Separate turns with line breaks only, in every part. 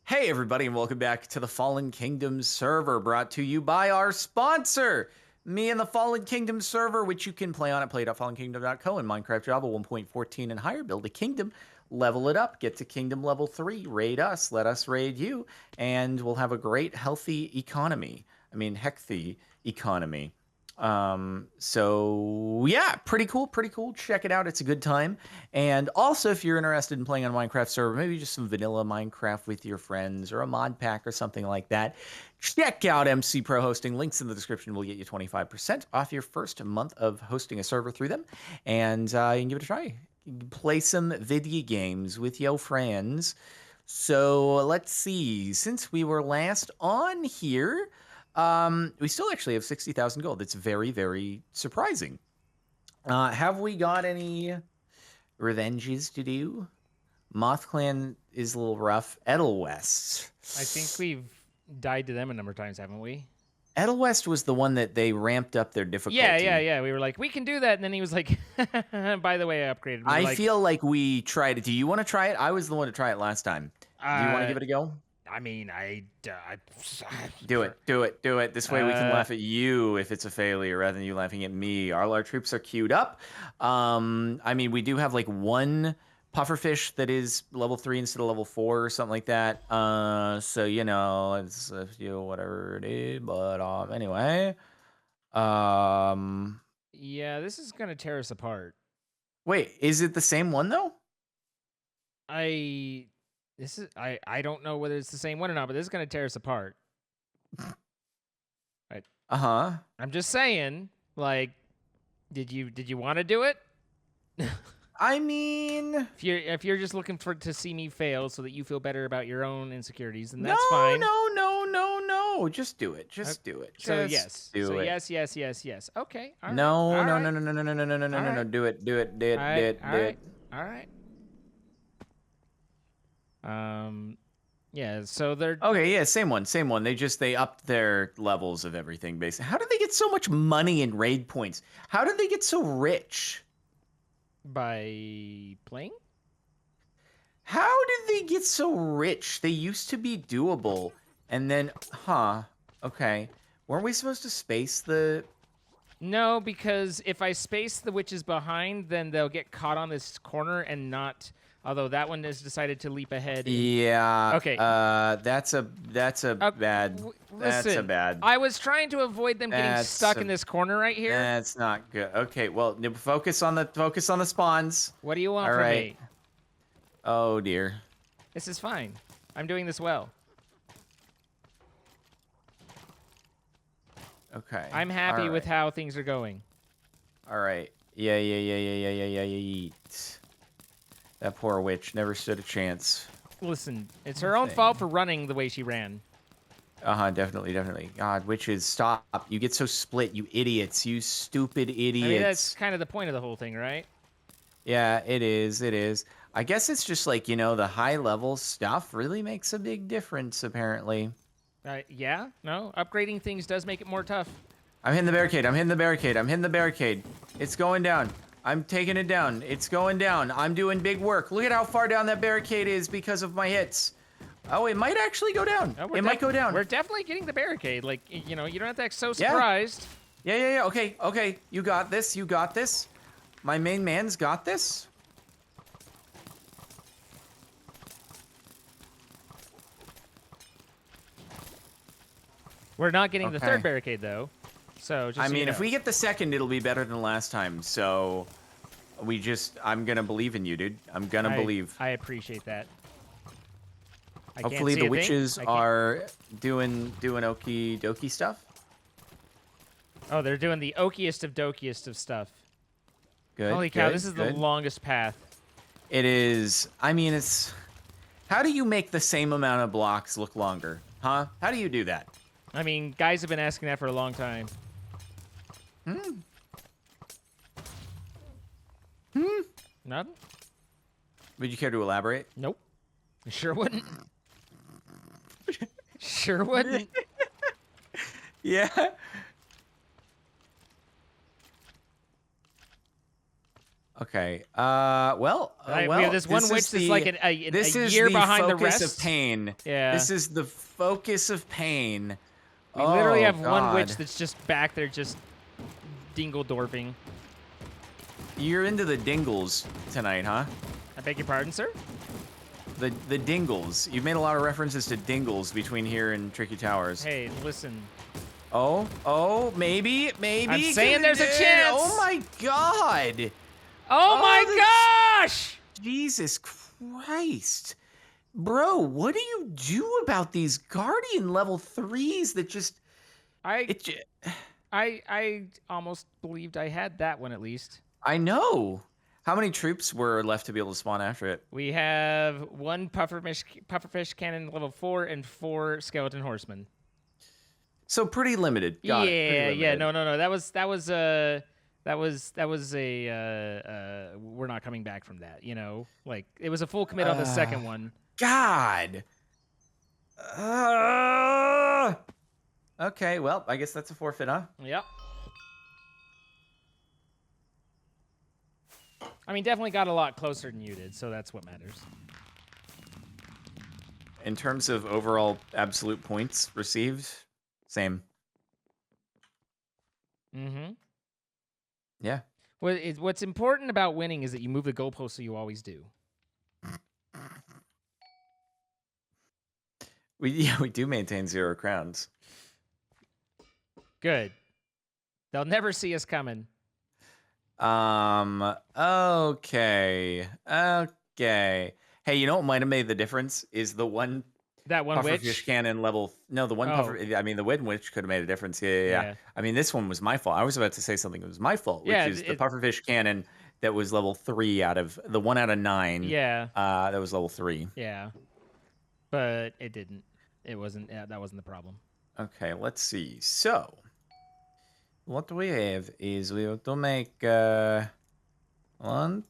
Hey, everybody, and welcome back to the Fallen Kingdom server, brought to you by our sponsor, me and the Fallen Kingdom server, which you can play on at play.fallenkingdom.co in Minecraft Java 1.14 and higher. Build a kingdom, level it up, get to kingdom level 3, raid us, let us raid you, and we'll have a great, healthy economy. I mean, healthy economy. So yeah, pretty cool, pretty cool. Check it out. It's a good time. And also, if you're interested in playing on a Minecraft server, maybe just some vanilla Minecraft with your friends or a mod pack or something like that, check out MC Pro Hosting. Links in the description will get you 25% off your first month of hosting a server through them. And you can give it a try. Play some video games with your friends. So let's see. Since we were last on here, we still actually have 60,000 gold. It's very, very surprising. Have we got any revenges to do? Moth Clan is a little rough. Edelwest.
I think we've died to them a number of times, haven't we?
Edelwest was the one that they ramped up their difficulty.
Yeah. We were like, we can do that, and then he was like, by the way, I upgraded.
I feel like we tried it. Do you want to try it? I was the one to try it last time. Do you want to give it a go?
I mean,
Do it. This way we can laugh at you if it's a failure rather than you laughing at me. All our troops are queued up. I mean, we do have like one pufferfish that is level 3 instead of level 4 or something like that. So, you know, it's whatever it is. But anyway.
Yeah, this is going to tear us apart.
Wait, is it the same one though?
I don't know whether it's the same one or not, but this is going to tear us apart. Right.
Uh-huh.
I'm just saying, like, did you want to do it?
I mean,
if you're just looking to see me fail so that you feel better about your own insecurities, then that's fine.
No. Just do it. Just do it.
So yes.
Do it.
Yes. Okay. All right.
No.
Right.
Do it.
All right. Yeah, so they're
okay. Yeah, same one. They upped their levels of everything. Basically, how did they get so much money in raid points? How did they get so rich?
By playing.
How did they get so rich? They used to be doable, and then, okay. Weren't we supposed to space the?
No, because if I space the witches behind, then they'll get caught on this corner and not. Although that one has decided to leap ahead.
Yeah.
Okay.
That's a bad. That's a bad.
I was trying to avoid them getting stuck in this corner right here.
That's not good. Okay. Well, focus on the spawns.
What do you want from me?
Oh dear.
This is fine. I'm doing this well.
Okay.
I'm happy with how things are going.
All right. Yeah. That poor witch never stood a chance.
Listen, it's her own fault for running the way she ran.
Definitely. God, witches, stop. You get so split, you idiots. You stupid idiots.
I mean, that's kind of the point of the whole thing, right?
Yeah, it is. I guess it's just like, the high-level stuff really makes a big difference, apparently.
Yeah? No? Upgrading things does make it more tough.
I'm hitting the barricade. It's going down. I'm taking it down. It's going down. I'm doing big work. Look at how far down that barricade is because of my hits. Oh, it might actually go down.
No,
it might go down.
We're definitely getting the barricade. Like, you don't have to act so surprised.
Yeah. Okay. You got this. My main man's got this.
We're not getting the third barricade, though. So, just
if we get the second, it'll be better than last time. So, I'm gonna believe in you, dude. I'm gonna believe.
I appreciate that.
Hopefully the witches are doing okie dokie stuff.
Oh, they're doing the okiest of stuff.
Good.
Holy cow, this is the longest path.
It is. I mean, it's. How do you make the same amount of blocks look longer? Huh? How do you do that?
I mean, guys have been asking that for a long time. Nothing?
Would you care to elaborate?
Nope. Sure wouldn't. Sure wouldn't.
Yeah. Okay.
We have this one witch that's like a year behind the
focus of
rest.
pain.
Yeah.
This is the focus of pain.
We literally have one
God.
witch that's just back there just dingle-dorping.
You're into the dingles tonight, huh?
I beg your pardon, sir?
The dingles. You've made a lot of references to dingles between here and Tricky Towers.
Hey, listen.
Oh, maybe.
I'm saying there's a chance.
Oh my God.
Oh my gosh!
Jesus Christ. Bro, what do you do about these Guardian level 3s that just...
I almost believed I had that one at least.
I know. How many troops were left to be able to spawn after it?
We have one pufferfish cannon level 4 and 4 skeleton horsemen.
So pretty limited. Got it.
Yeah. No. That was a we're not coming back from that, you know? Like it was a full commit on the second one.
God. Okay, well, I guess that's a forfeit, huh?
Yep. I mean, definitely got a lot closer than you did, so that's what matters.
In terms of overall absolute points received, same.
Mm-hmm.
Yeah.
What's important about winning is that you move the goalpost, so you always do.
We do maintain 0 crowns.
Good. They'll never see us coming.
Okay. Hey, you know what might have made the difference is the one
that one
pufferfish
witch
cannon level. No, the one puffer. I mean, the wind witch could have made a difference. Yeah. I mean, this one was my fault. I was about to say something that was my fault, which is the pufferfish cannon that was level 3 out of the 1 out of 9.
Yeah.
That was level 3.
Yeah. But it didn't. It wasn't. Yeah, that wasn't the problem.
Okay, let's see. So, what we have is we have to make 1,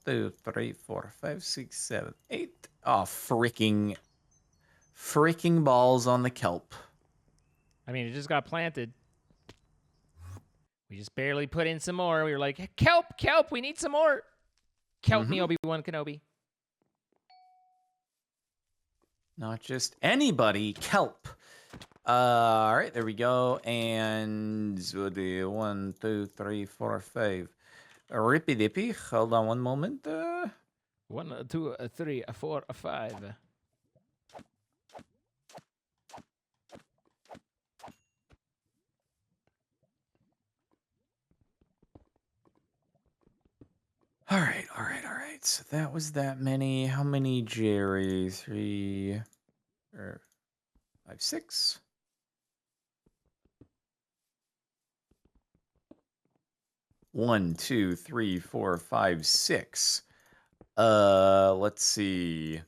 2, 3, 4, 5, 6, 7, 8. Oh, freaking balls on the kelp.
I mean, it just got planted. We just barely put in some more. We were like, kelp, we need some more. Kelp me, Obi-Wan Kenobi.
Not just anybody, kelp. All right, there we go. And so the 1, 2, 3, 4, 5. Rippy dippy. Hold on one moment.
1, 2, 3, 4, 5.
All right. So that was that many. How many, Jerry? 3, 5, 6. 1, 2, 3, 4, 5, 6. Let's see.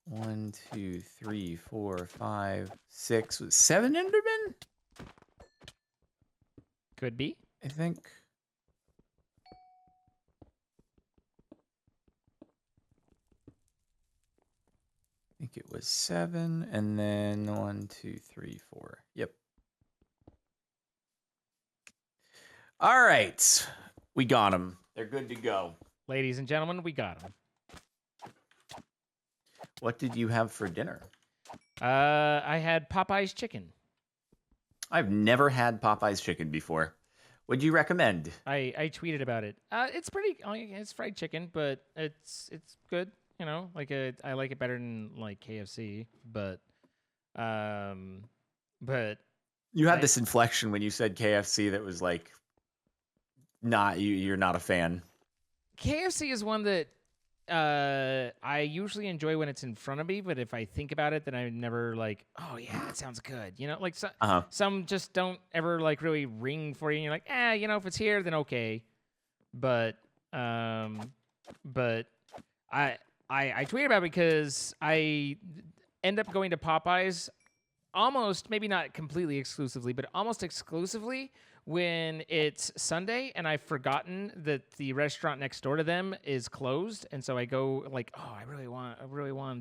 1, 2, 3, 4, 5, 6. 7 Endermen?
Could be.
I think. It was 7, and then 1, 2, 3, 4. Yep. All right. We got them. They're good to go.
Ladies and gentlemen, we got them.
What did you have for dinner?
I had Popeye's chicken.
I've never had Popeye's chicken before. Would you recommend?
I tweeted about it. It's pretty. It's fried chicken, but it's good. You know, like I like it better than like KFC, but
you had this inflection when you said KFC that was like, not you're not a fan.
KFC is one that I usually enjoy when it's in front of me, but if I think about it, then I never like, oh yeah, that sounds good. You know, like some just don't ever like really ring for you. And you're like, you know, if it's here, then okay. But I tweeted about it because I end up going to Popeyes almost, maybe not completely exclusively, but almost exclusively when it's Sunday and I've forgotten that the restaurant next door to them is closed. And so I go like, oh, I really want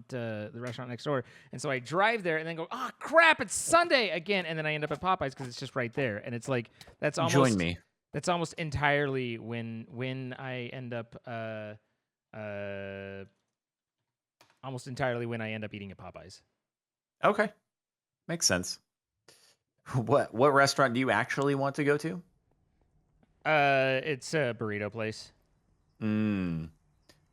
the restaurant next door. And so I drive there and then go, oh, crap, it's Sunday again. And then I end up at Popeyes because it's just right there. And it's like, that's almost...
Join me.
That's almost entirely when I end up uh almost entirely when I end up eating at Popeyes.
Okay, makes sense. What restaurant do you actually want to go to?
It's a burrito place.
Mm,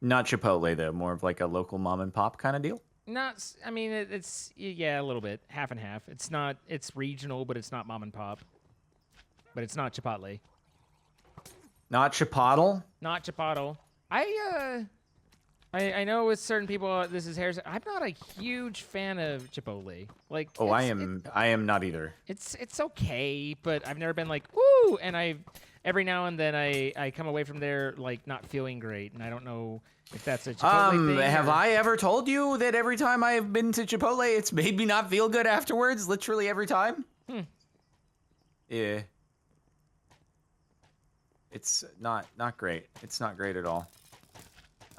not Chipotle though, more of like a local mom and pop kind of deal.
I mean, it's yeah, a little bit, half and half. It's not. It's regional, but it's not mom and pop. But it's not Chipotle.
Not Chipotle.
Not Chipotle. I know with certain people this is heresy. I'm not a huge fan of Chipotle. Like
Oh, I am not either.
it's okay, but I've never been like woo. And I every now and then I come away from there like not feeling great, and I don't know if that's a Chipotle thing.
Have I ever told you that every time I've been to Chipotle, it's made me not feel good afterwards? Literally every time. Yeah. It's not great. It's not great at all.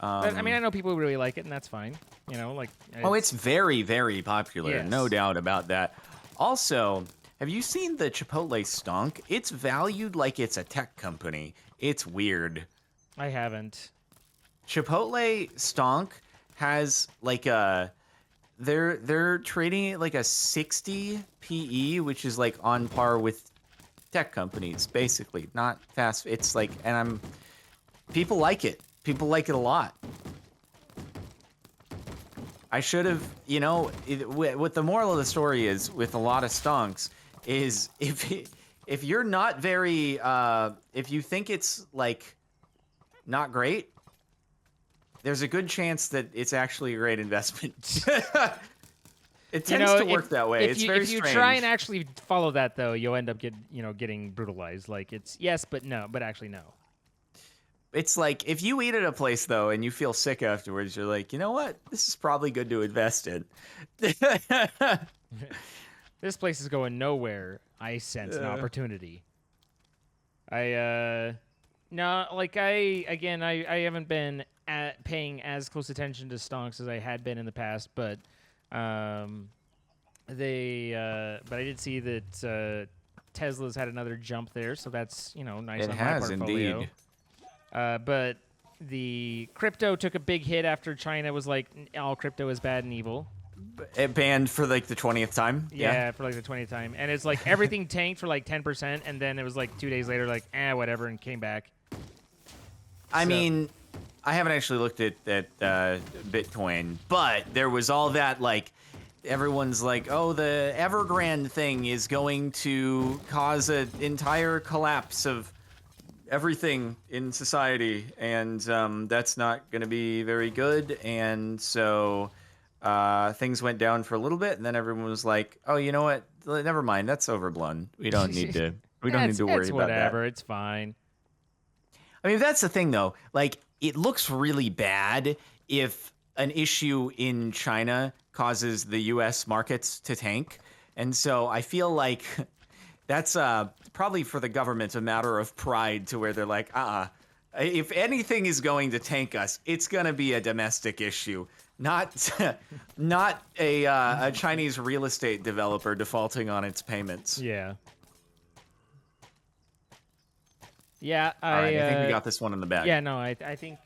But I mean, I know people who really like it, and that's fine. You know, like
Oh, it's very, very popular. No
Yes.
doubt about that. Also, have you seen the Chipotle stonk? It's valued like it's a tech company. It's weird.
I haven't.
Chipotle stonk has like a they're trading it like a 60 PE, which is like on par with tech companies, basically. Not fast. It's like, and people like it. People like it a lot. I should have, what the moral of the story is with a lot of stonks is if you're not very, if you think it's like not great, there's a good chance that it's actually a great investment. It tends to work that way. It's very strange.
If you try and actually follow that, though, you'll end up getting brutalized. Like it's yes, but no, but actually no.
It's like if you eat at a place though and you feel sick afterwards, you're like, you know what? This is probably good to invest in.
This place is going nowhere. I sense an opportunity. No, like I haven't been paying as close attention to stonks as I had been in the past, but but I did see that Tesla's had another jump there, so that's nice
It
on my
has
portfolio.
indeed.
But the crypto took a big hit after China was like, all crypto is bad and evil.
It banned for like the 20th time.
Yeah, for like the 20th time. And it's like everything tanked for like 10%, and then it was like 2 days later, like, whatever, and came back.
I mean, I haven't actually looked at Bitcoin, but there was all that like, everyone's like, oh, the Evergrande thing is going to cause an entire collapse of everything in society, and that's not going to be very good. And so things went down for a little bit, and then everyone was like, oh, you know what? Never mind. That's overblown. We don't need to. We don't need to worry
it's
about
whatever.
that.
It's fine.
I mean, that's the thing, though. Like, it looks really bad if an issue in China causes the U.S. markets to tank. And so I feel like that's probably for the government a matter of pride to where they're like, if anything is going to tank us, it's going to be a domestic issue, not not a Chinese real estate developer defaulting on its payments.
Yeah. Yeah,
All right, I think we got this one in the bag.
Yeah, no, I think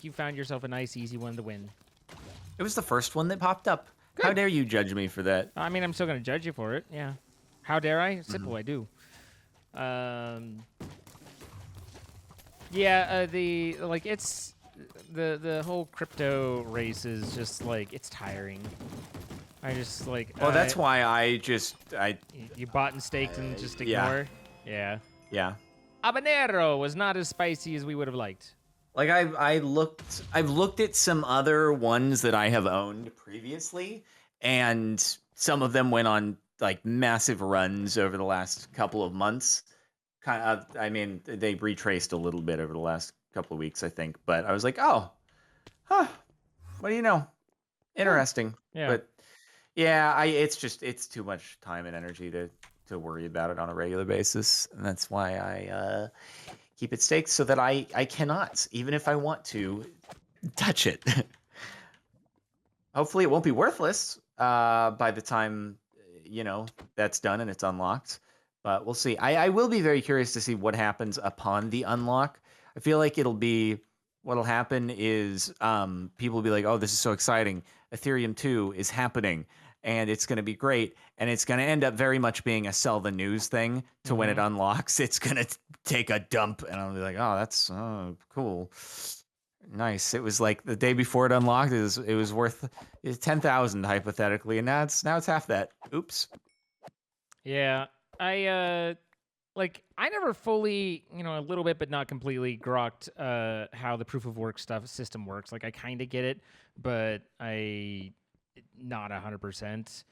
you found yourself a nice, easy one to win.
It was the first one that popped up. Good. How dare you judge me for that?
I mean, I'm still gonna judge you for it. Yeah. How dare I? Simple, I do. Yeah, it's the whole crypto race is just like it's tiring. I just like.
Well, that's why I
You bought and staked and just ignore. Yeah.
Yeah.
Habanero was not as spicy as we would have liked.
Like I've looked at some other ones that I have owned previously, and some of them went on like massive runs over the last couple of months. I mean, they retraced a little bit over the last couple of weeks, I think. But I was like, what do you know? Interesting.
Yeah.
But yeah, it's too much time and energy to worry about it on a regular basis, and that's why I keep it staked so that I cannot, even if I want to, touch it. Hopefully, it won't be worthless by the time that's done and it's unlocked. But we'll see. I will be very curious to see what happens upon the unlock. I feel like what'll happen is people will be like, oh, this is so exciting. Ethereum 2 is happening and it's going to be great. And it's going to end up very much being a sell the news thing to when it unlocks. It's going to take a dump. And I'll be like, oh, that's cool. Nice. It was like the day before it unlocked, it was worth 10,000 hypothetically. And now it's half that. Oops.
Yeah. I never fully, a little bit, but not completely grokked how the proof of work system works. Like I kind of get it, but not 100%.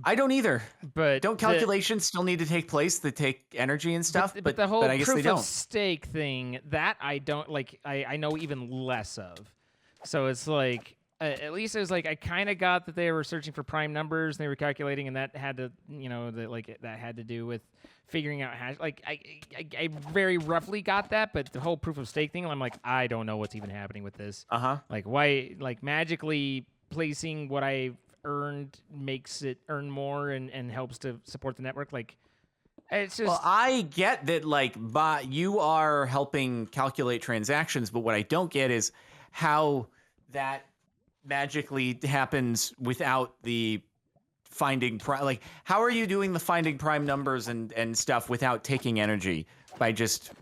I don't either.
But
don't calculations still need to take place that take energy and stuff?
But the whole
I guess
proof
they don't.
of stake thing, that I don't like. I know even less of. So it's like, at least it was like I kind of got that they were searching for prime numbers and they were calculating, and that had to, that had to do with figuring out hash. Like I very roughly got that, but the whole proof of stake thing, I'm like, I don't know what's even happening with this. Like why, like magically placing what I've earned makes it earn more and helps to support the network. Like it's just.
Well, I get that, like, you are helping calculate transactions, but what I don't get is how that magically happens without the finding prime. Like, how are you doing the finding prime numbers and stuff without taking energy by just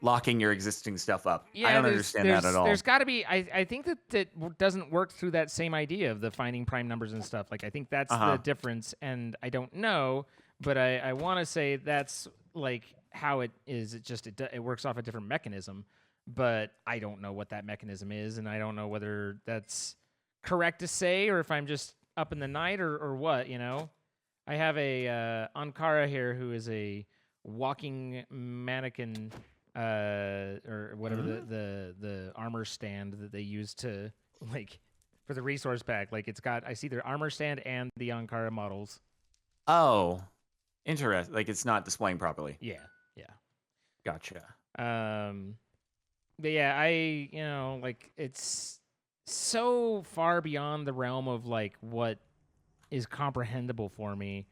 locking your existing stuff up?
Yeah,
I don't understand that at all.
There's got to be. I think that doesn't work through that same idea of the finding prime numbers and stuff. Like, I think that's the difference, and I don't know, but I want to say that's like how it is. It works off a different mechanism, but I don't know what that mechanism is, and I don't know whether that's correct to say or if I'm just up in the night or what. I have a Ankara here who is a walking mannequin. Or whatever the armor stand that they use to like for the resource pack. Like I see their armor stand and the Ankara models.
Oh, interesting. Like it's not displaying properly.
Yeah.
Gotcha.
But yeah, like it's so far beyond the realm of like what is comprehensible for me.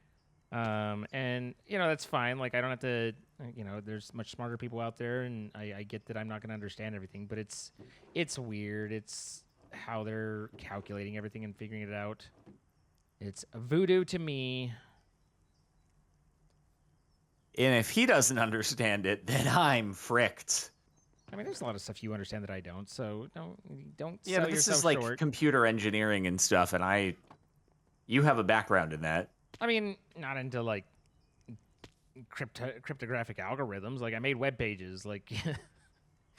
And that's fine. Like I don't have to, there's much smarter people out there, and I get that I'm not going to understand everything, but it's weird. It's how they're calculating everything and figuring it out. It's voodoo to me.
And if he doesn't understand it, then I'm fricked.
I mean, there's a lot of stuff you understand that I don't, so don't
Yeah,
sell
but this
yourself
is like
short.
computer engineering and stuff, and you have a background in that.
I mean, not into like cryptographic algorithms. Like I made web pages. Like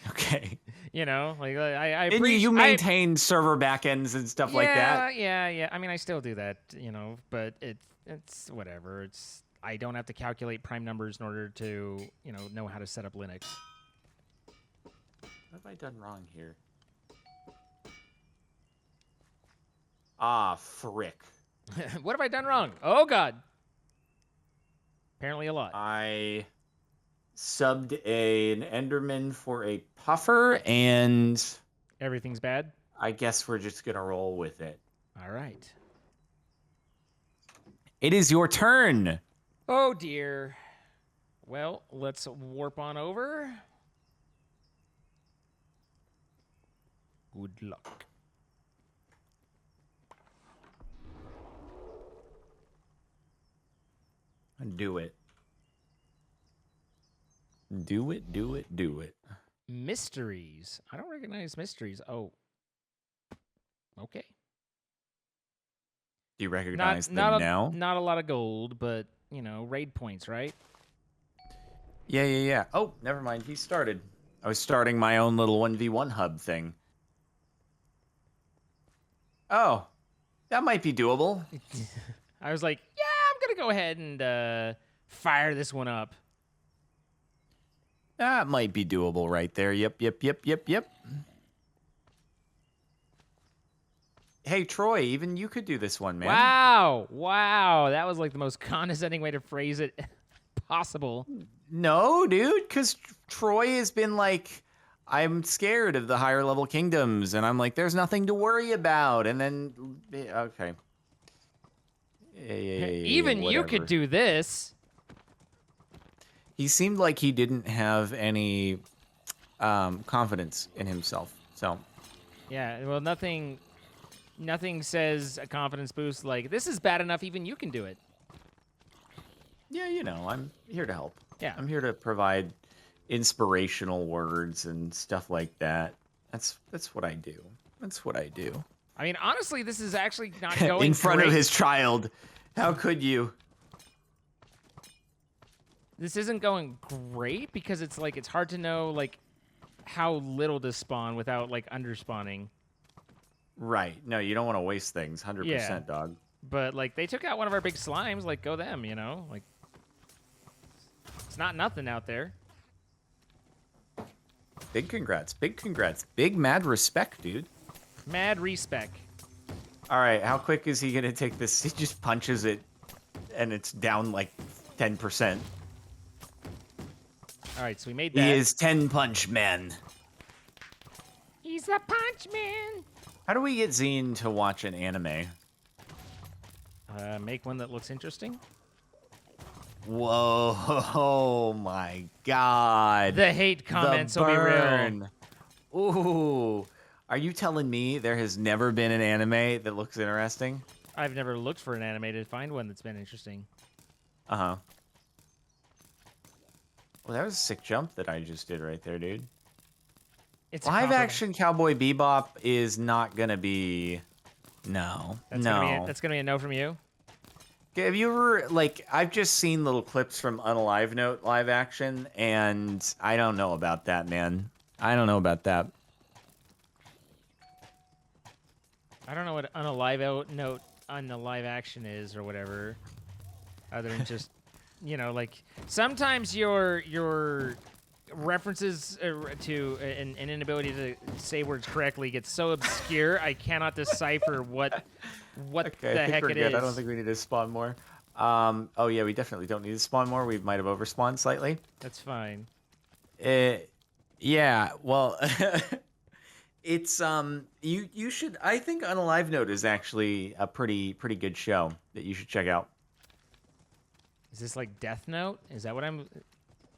Okay.
Like I
and you maintain server backends and stuff like that.
Yeah. I mean, I still do that. But it's whatever. I don't have to calculate prime numbers in order to know how to set up Linux.
What have I done wrong here? Ah, frick.
What have I done wrong? Oh, God. Apparently a lot.
I subbed an Enderman for a puffer, and
everything's bad?
I guess we're just going to roll with it.
All right.
It is your turn.
Oh, dear. Well, let's warp on over. Good luck.
Do it. Do it, do it, do it.
Mysteries. I don't recognize mysteries. Oh. Okay.
Do you recognize them now?
Not a lot of gold, but, raid points, right?
Yeah. Oh, never mind. He started. I was starting my own little 1v1 hub thing. Oh, that might be doable.
I was like, yeah, I'm going to go ahead and fire this one up.
That might be doable right there. Yep. Hey, Troy, even you could do this one, man.
Wow. That was like the most condescending way to phrase it possible.
No, dude, because Troy has been like, I'm scared of the higher level kingdoms. And I'm like, there's nothing to worry about. And then, okay.
Even you could do this.
He seemed like he didn't have any confidence in himself. So
Yeah, well, nothing says a confidence boost like this is bad enough. Even you can do it.
yeah, I'm here to help.
Yeah.
I'm here to provide inspirational words and stuff like that. That's what I do. That's what I do.
I mean, honestly, this is actually not going
In front
great.
of his child. How could you?
This isn't going great because it's like it's hard to know like how little to spawn without like underspawning.
Right. No, you don't want to waste things. 100%,
Yeah.
dog.
But like they took out one of our big slimes, like go them, you know? Like it's not nothing out there.
Big congrats. Big congrats. Big mad respect, dude.
Mad respec.
All right, how quick is he going to take this? He just punches it, and it's down like 10%.
All right, so we made that.
He is 10 Punch Man.
He's a punch man.
How do we get Zine to watch an anime?
Make one that looks interesting.
Whoa, oh my god.
The hate comments will be real.
Ooh. Are you telling me there has never been an anime that looks interesting?
I've never looked for an anime to find one that's been interesting.
Uh-huh. Well, that was a sick jump that I just did right there, dude.
It's
Live action Cowboy Bebop is not gonna be... No.
That's gonna be a no from you?
Have you ever, like, I've just seen little clips from Unalive Note live action, and I don't know about that, man. I don't know about that.
I don't know what note on the live action is or whatever. Other than just, you know, like sometimes your references to an inability to say words correctly gets so obscure I cannot decipher what
Okay,
the
I think
heck
we're
it
good.
is.
I don't think we need to spawn more. Oh yeah, we definitely don't need to spawn more. We might have overspawned slightly.
That's fine.
Yeah, well, it's you should. I think Unalive Note is actually a pretty good show that you should check out.
Is this like Death Note? Is that what I'm?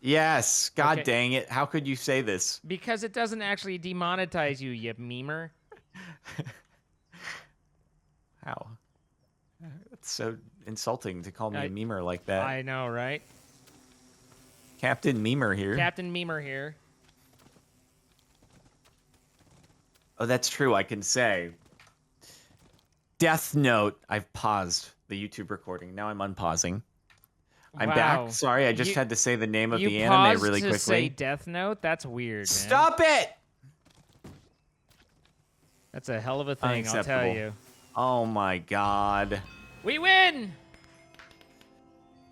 Yes. God
Okay.
dang it! How could you say this?
Because it doesn't actually demonetize you, you memer.
How? That's so insulting to call me a memer like that.
I know, right?
Captain Memer here.
Captain Memer here.
Oh, that's true. I can say. Death Note. I've paused the YouTube recording. Now I'm unpausing. I'm back. Sorry, I just had to say the name of the anime really quickly.
You say Death Note? That's weird, man.
Stop it!
That's a hell of a thing, I'll tell you.
Oh my god.
We win!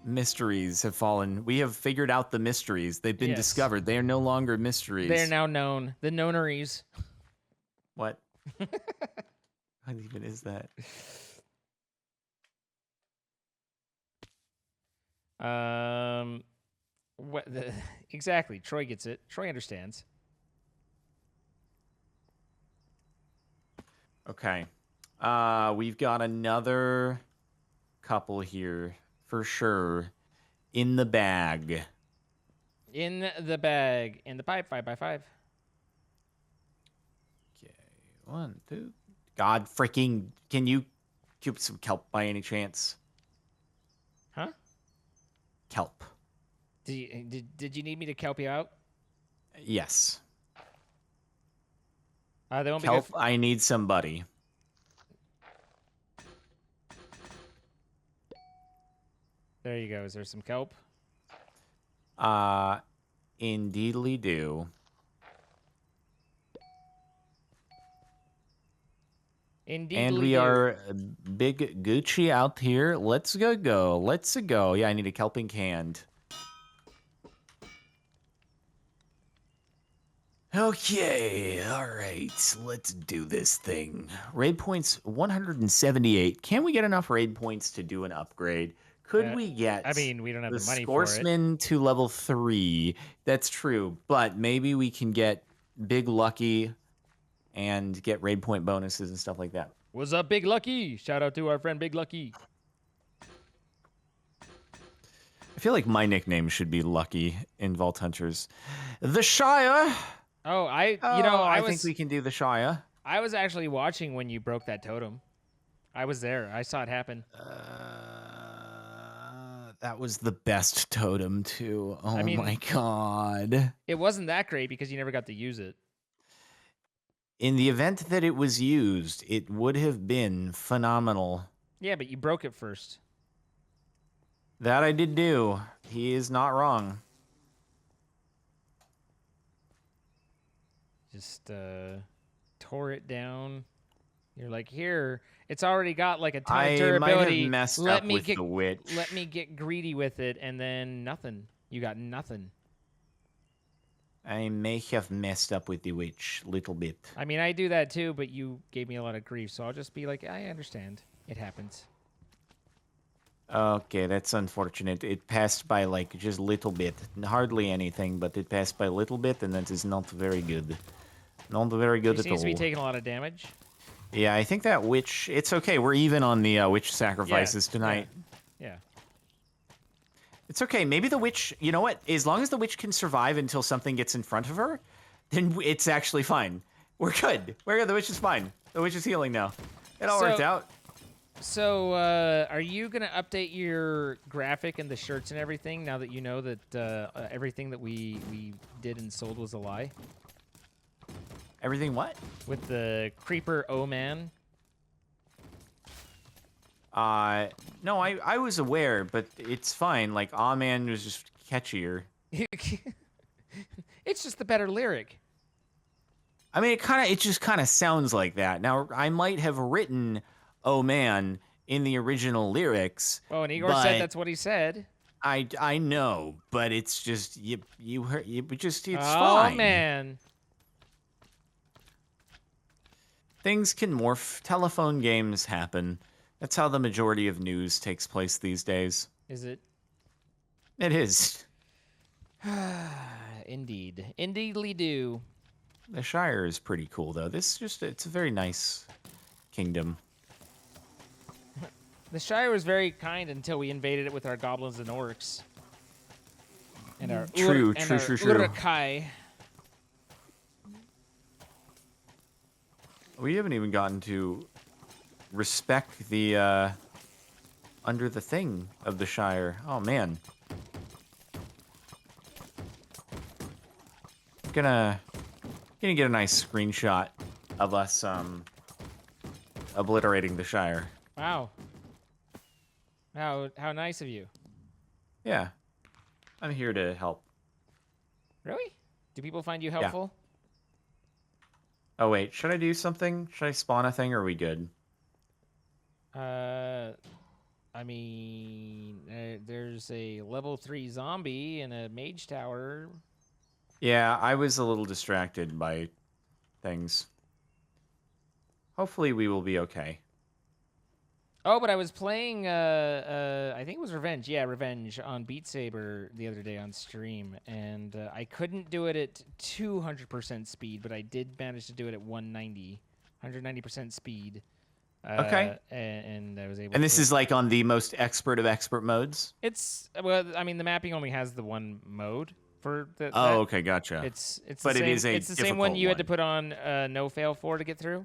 Mysteries have fallen. We have figured out the mysteries. They've been discovered. They are no longer mysteries.
They are now known. The knoneries.
What? What even is that?
Exactly. Troy gets it. Troy understands.
Okay. We've got another couple here for sure in the bag.
In the bag. In the pipe. 5x5.
Okay. 1, 2. God freaking. Can you cube some kelp by any chance?
Huh?
Kelp.
Did you need me to kelp you out?
Yes.
They won't
Kelp,
be
I need somebody.
There you go. Is there some kelp?
Indeedly do.
Indeed.
And we are big Gucci out here. Let's go. Let's go. Yeah, I need a kelping canned. Okay, all right, let's do this thing. Raid points 178. Can we get enough raid points to do an upgrade? Could we get?
I mean, we don't have the money
Scoresman to level 3. That's true, but maybe we can get Big Lucky and get raid point bonuses and stuff like that.
What's up, Big Lucky? Shout out to our friend Big Lucky.
I feel like my nickname should be Lucky in Vault Hunters. The Shire.
Oh,
Oh, I think we can do the Shire.
I was actually watching when you broke that totem. I was there. I saw it happen.
That was the best totem too. Oh
I mean,
my god.
it wasn't that great because you never got to use it.
In the event that it was used, it would have been phenomenal.
Yeah, but you broke it first.
That I did do. He is not wrong.
Just tore it down. You're like, here, it's already got like a ton of durability.
I might have messed up with the witch.
Let me get greedy with it, and then nothing. You got nothing.
I may have messed up with the witch a little bit.
I mean, I do that too, but you gave me a lot of grief, so I'll just be like, I understand. It happens.
Okay, that's unfortunate. It passed by like just a little bit. Hardly anything, but it passed by a little bit, and that is not very good. Not very good at all.
Seems to be taking a lot of damage.
Yeah, I think that witch... It's okay, we're even on the witch sacrifices tonight.
Yeah.
It's okay, maybe the witch... You know what? As long as the witch can survive until something gets in front of her, then it's actually fine. We're good. We're good. The witch is fine. The witch is healing now. It all worked out.
So, are you going to update your graphic and the shirts and everything now that you know that everything that we did and sold was a lie?
Everything what?
With the Creeper O-Man?
No, I was aware, but it's fine. Like, Aw Man was just catchier.
It's just the better lyric.
I mean, it just kind of sounds like that. Now, I might have written "Oh Man" in the original lyrics.
Oh, and Igor said that's what he said.
I know, but it's just you heard it's
Oh
fine.
man.
Things can morph. Telephone games happen. That's how the majority of news takes place these days.
Is it?
It is.
Indeed. Indeedly do.
The Shire is pretty cool, though. It's a very nice kingdom.
The Shire was very kind until we invaded it with our goblins and orcs. And our
true.
Urukai.
We haven't even gotten to respect the under the thing of the Shire. Oh man. Gonna get a nice screenshot of us obliterating the Shire.
Wow. How nice of you.
Yeah. I'm here to help.
Really? Do people find you helpful?
Oh wait, should I do something? Should I spawn a thing, or are we good?
I mean, there's a level 3 zombie in a mage tower.
Yeah, I was a little distracted by things. Hopefully we will be okay.
Oh, but I was playing, I think it was Revenge. Yeah, Revenge on Beat Saber the other day on stream. And I couldn't do it at 200% speed, but I did manage to do it at 190% speed.
Okay.
And I was able
And this is like on the most expert of expert modes?
It's, well, I mean, the mapping only has the one mode for the.
Oh, okay, gotcha.
It's
but
the same,
it is a
it's the same one you had to put on no fail for to get through.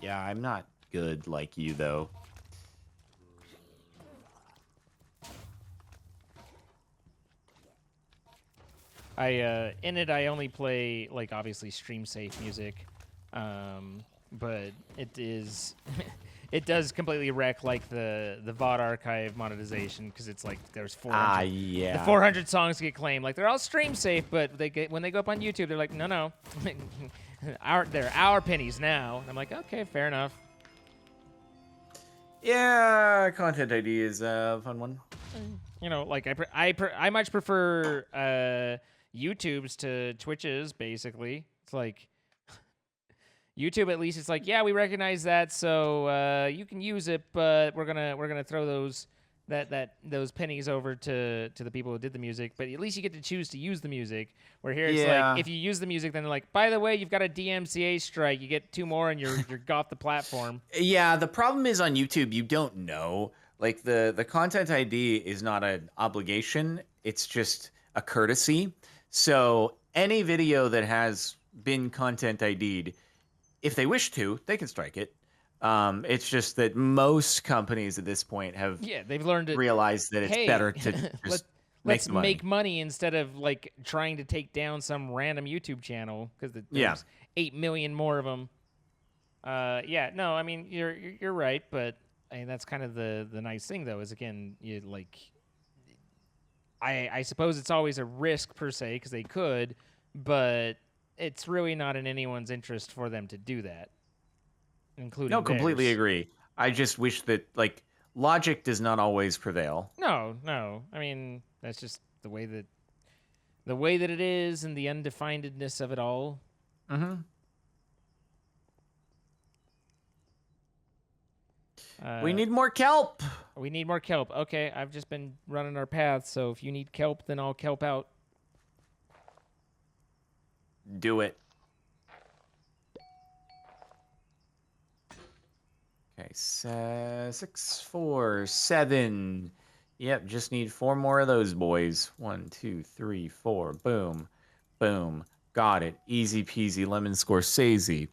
Yeah, I'm not good like you, though.
In it, I only play, like, obviously stream-safe music, but it is... It does completely wreck, like, the VOD archive monetization, because it's like, there's 400...
yeah.
The 400 songs get claimed. Like, they're all stream-safe, but when they go up on YouTube, they're like, no. They're our pennies now. And I'm like, okay, fair enough.
Yeah, content ID is a fun one.
You know, like I much prefer YouTube's to Twitch's. Basically, it's like YouTube. At least it's like, yeah, we recognize that, so you can use it, but we're gonna throw those pennies over to the people who did the music. But at least you get to choose to use the music. Where here it's like, if you use the music, then they're like, by the way, you've got a DMCA strike. You get 2 more, and you're off the platform.
Yeah, the problem is on YouTube, you don't know. Like the content ID is not an obligation, it's just a courtesy. So any video that has been content ID'd, if they wish to, they can strike it. It's just that most companies at this point have
Yeah, they've learned it.
realized that it's
Hey,
better to
let
just make
let's
the money.
make money instead of like trying to take down some random YouTube channel because
Yeah.
there's 8 million more of them. Yeah, no, I mean you're right, but I mean that's kind of the nice thing though is again you like I suppose it's always a risk per se because they could, but it's really not in anyone's interest for them to do that,
No,
including
completely
theirs.
agree. I just wish that like logic does not always prevail.
No, no, I mean that's just the way that it is and the undefinedness of it all.
Hmm. We
Uh,
need more kelp.
we need more kelp. Okay, I've just been running our path, so if you need kelp, then I'll kelp out.
Do it. Okay, 6, 4, 7. Yep, just need 4 more of those boys. 1, 2, 3, 4. Boom. Boom. Got it. Easy peasy lemon Scorsese.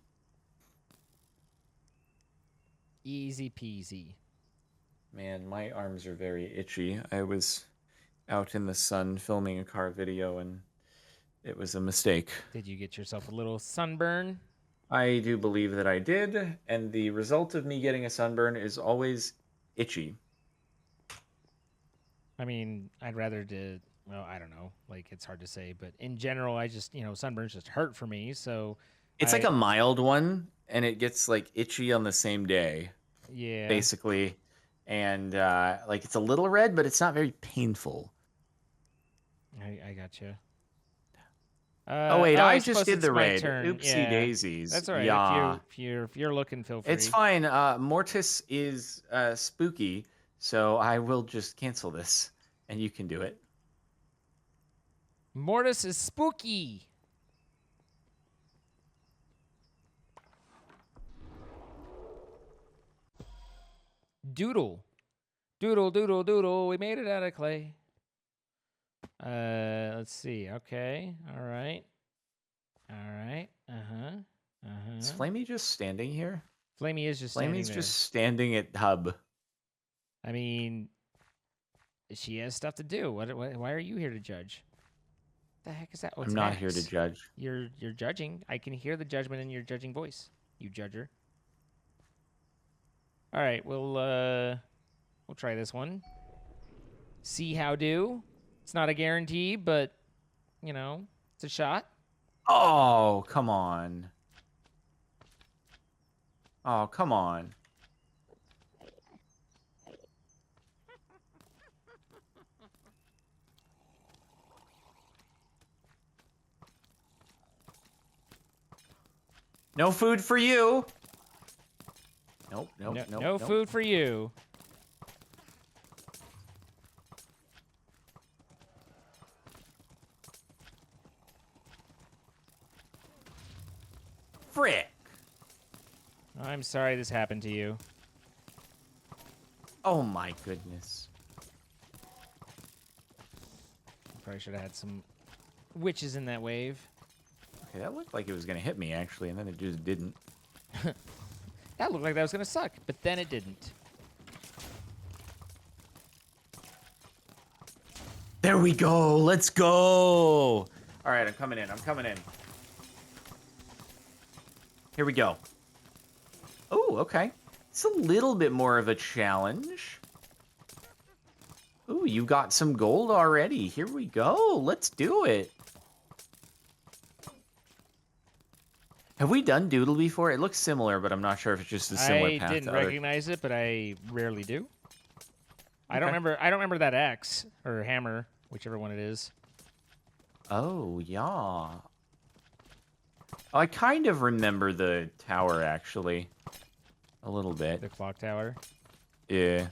Easy peasy.
Man, my arms are very itchy. I was out in the sun filming a car video and it was a mistake.
Did you get yourself a little sunburn?
I do believe that I did, and the result of me getting a sunburn is always itchy.
I mean, I'd rather do. Well, I don't know. Like it's hard to say, but in general, I just sunburns just hurt for me. So
It's like
I
a mild one, and it gets like itchy on the same day,
yeah,
basically. And like it's a little red, but it's not very painful.
I gotcha.
Oh wait, I
I
just
suppose
did
it's
the
my
raid.
turn.
Oopsie
Yeah,
daisies.
that's all right.
Yeah.
If you're looking, feel
It's
free.
fine. Mortis is spooky, so I will just cancel this, and you can do it.
Mortis is spooky. Doodle, doodle, doodle, doodle. We made it out of clay. Let's see. Okay. All right. All right. Uh-huh.
Is
Uh-huh.
Flamey just standing here?
Flamey is just standing
Flamey's
there.
just standing at hub.
I mean, she has stuff to do. Why are you here to judge? The heck is that? Oh, it's
I'm
an
not here to
axe.
judge.
You're judging. I can hear the judgment in your judging voice. You judger. All right, we'll try this one. See how do. It's not a guarantee, but it's a shot.
Oh, come on. Oh, come on. No food for you. Nope, nope,
No,
nope,
no
nope.
food for you.
Frick.
I'm sorry this happened to you.
Oh my goodness.
Probably should have had some witches in that wave.
Okay, that looked like it was gonna hit me actually, and then it just didn't.
That looked like that was gonna suck, but then it didn't.
There we go. Let's go. All right, I'm coming in. I'm coming in. Here we go. Oh, okay. It's a little bit more of a challenge. Ooh, you got some gold already. Here we go. Let's do it. Have we done Doodle before? It looks similar, but I'm not sure if it's just a similar
I
path
didn't
to other.
recognize it, but I rarely do. I
Okay.
don't remember that axe or hammer, whichever one it is.
Oh, yeah. I kind of remember the tower, actually. A little bit.
The clock tower.
Yeah.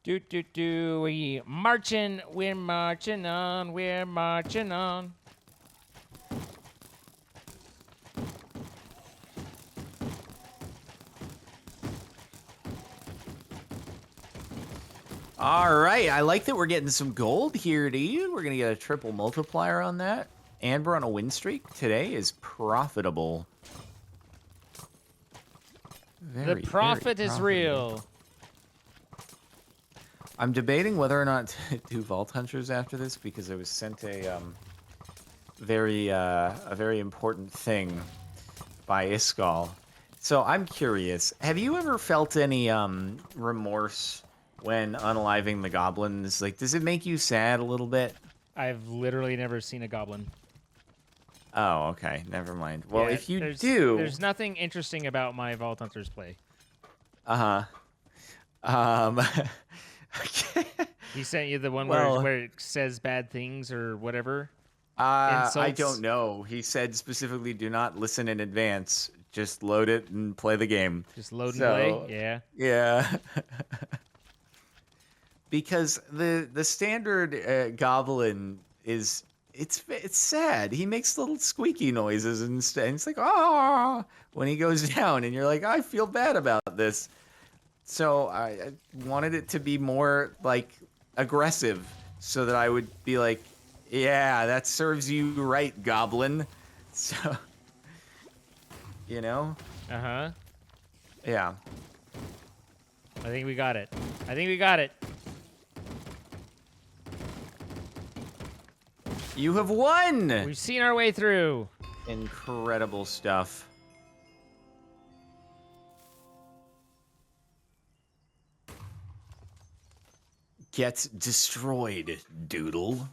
We marching. We're marching on. We're marching on.
All right, I like that we're getting some gold here, dude. We're gonna get a triple multiplier on that, and we're on a win streak. Today is profitable.
The profit is real.
I'm debating whether or not to do Vault Hunters after this because I was sent a very important thing by Iskall. So I'm curious. Have you ever felt any remorse when unaliving the goblins? Like, does it make you sad a little bit?
I've literally never seen a goblin.
Oh, okay. Never mind. Well,
Yeah,
if you do,
there's nothing interesting about my Vault Hunters play.
uh-huh. Um,
He sent you the one
Well,
where it says bad things or whatever.
I
Insults?
don't know. He said specifically, do not listen in advance. Just load it and play the game.
Just load and
So,
play. Yeah.
yeah. Because the standard goblin is it's sad. He makes little squeaky noises and it's like ah when he goes down, and you're like, I feel bad about this. So I wanted it to be more like aggressive, so that I would be like, yeah, that serves you right, goblin. So, you know,
Uh-huh.
yeah.
I think we got it. I think we got it.
You have won.
We've seen our way through.
Incredible stuff. Gets destroyed, doodle.